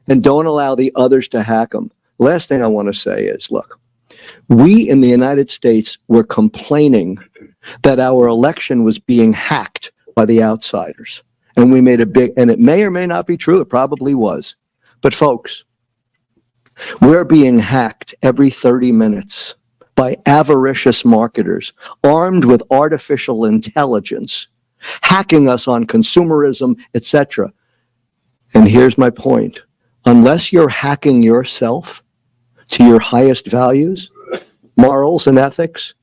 and don't allow the others to hack them. Last thing I want to say is, look, we in the United States were complaining that our election was being hacked by the outsiders. And we made a big, and it may or may not be true, it probably was. But folks, we're being hacked every 30 minutes by avaricious marketers armed with artificial intelligence, hacking us on consumerism, etc. And here's my point. Unless you're hacking yourself to your highest values, morals, and ethics,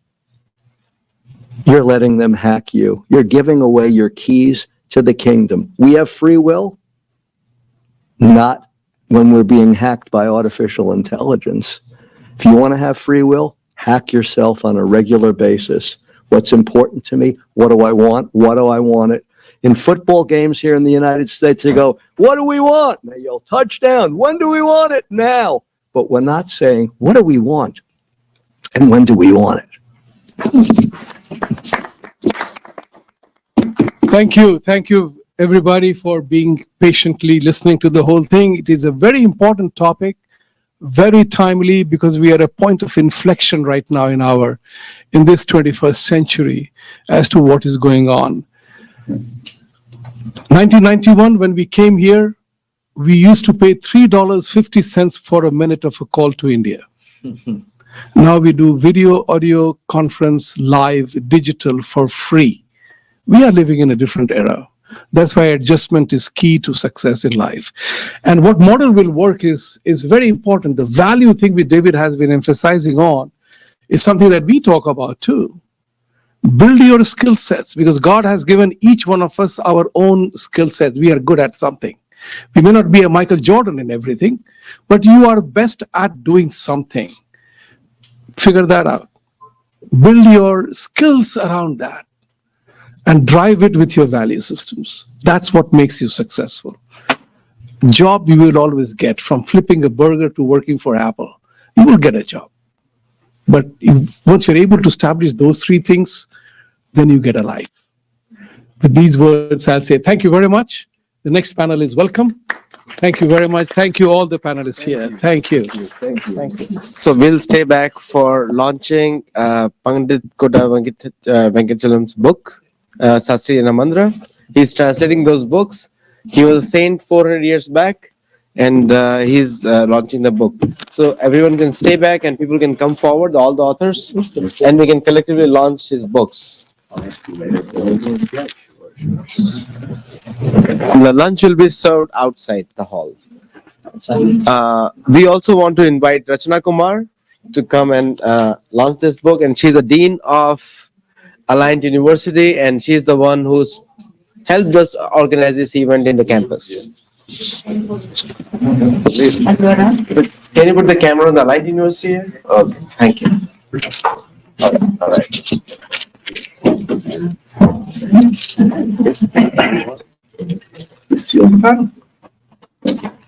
you're letting them hack you. You're giving away your keys to the kingdom. We have free will, not when we're being hacked by artificial intelligence. If you want to have free will, hack yourself on a regular basis. What's important to me? What do I want? What do I want it? In football games here in the United States, they go, what do we want? And they yell, touchdown. When do we want it? Now. But we're not saying, what do we want? And when do we want it? Thank you. Thank you, everybody, for being patiently listening to the whole thing. It is a very important topic, very timely, because we are at a point of inflection right now in this 21st century as to what is going on. 1991, when we came here, we used to pay $3.50 for a minute of a call to India. Now we do video, audio, conference, live, digital for free. We are living in a different era. That's why adjustment is key to success in life. And what model will work is very important. The value thing which David has been emphasizing on is something that we talk about too. Build your skill sets, because God has given each one of us our own skill sets. We are good at something. We may not be a Michael Jordan in everything, but you are best at doing something. Figure that out. Build your skills around that and drive it with your value systems. That's what makes you successful. Job you will always get, from flipping a burger to working for Apple. you will get a job. But once you're able to establish those three things, then you get a life. With these words, I'll say thank you very much. The next panel is welcome. Thank you very much. Thank you all the panelists here. Thank you. Thank you. So we'll stay back for launching Pandit Kota Venkachalam's book, Sastri and Amandra. He's translating those books. He was a saint 400 years back, and he's launching the book. So everyone can stay back and people can come forward, all the authors, and we can collectively launch his books. The lunch will be served outside the hall. We also want to invite Rachana Kumar to come and launch this book, and she's the dean of Alliant University, and she's the one who's helped us organize this event in the campus. Can you put the camera on the Alliant University here? Okay, thank you. All right.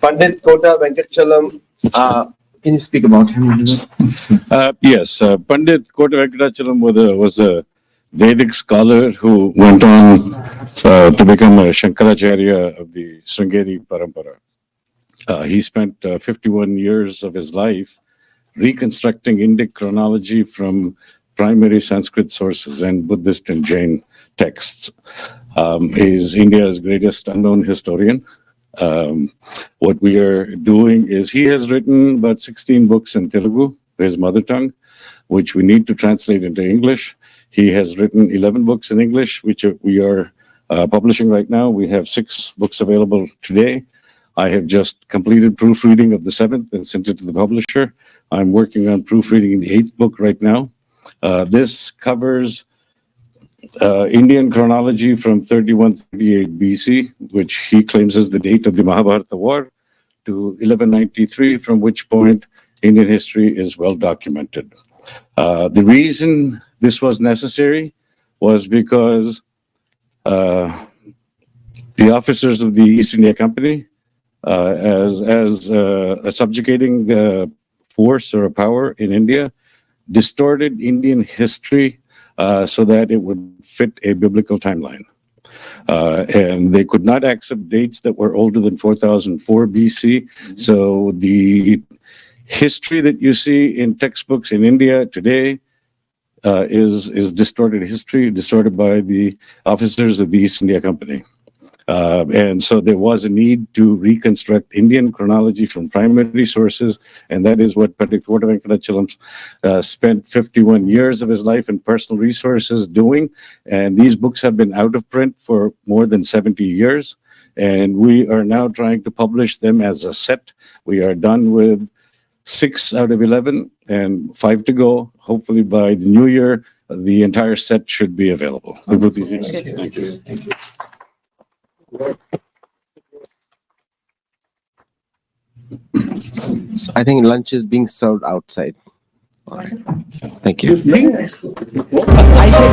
Pandit Kota Venkachalam, can you speak about him? Yes, Pandit Kota Venkatachalam was a Vedic scholar who went on to become a Shankaracharya of the Sringeri Parampara. He spent 51 years of his life reconstructing Indic chronology from primary Sanskrit sources and Buddhist and Jain texts. He is India's greatest unknown historian. What we are doing is he has written about 16 books in Telugu, his mother tongue, which we need to translate into English. He has written 11 books in English, which we are publishing right now. We have 6 books available today. I have just completed proofreading of the 7th and sent it to the publisher. I'm working on proofreading the 8th book right now. This covers Indian chronology from 3138 BC, which he claims is the date of the Mahabharata war, to 1193, from which point Indian history is well documented. The reason this was necessary was because the officers of the East India Company, as a subjugating force or a power in India, distorted Indian history so that it would fit a biblical timeline. And they could not accept dates that were older than 4004 BC. So the history that you see in textbooks in India today is distorted history, distorted by the officers of the East India Company. And so there was a need to reconstruct Indian chronology from primary sources, and that is what Pandit Kota Venkachalam spent 51 years of his life and personal resources doing. And these books have been out of print for more than 70 years, and we are now trying to publish them as a set. We are done with 6 out of 11 and 5 to go. Hopefully by the new year, the entire set should be available. Thank you. Thank you. So I think lunch is being served outside. All right. Thank you. I think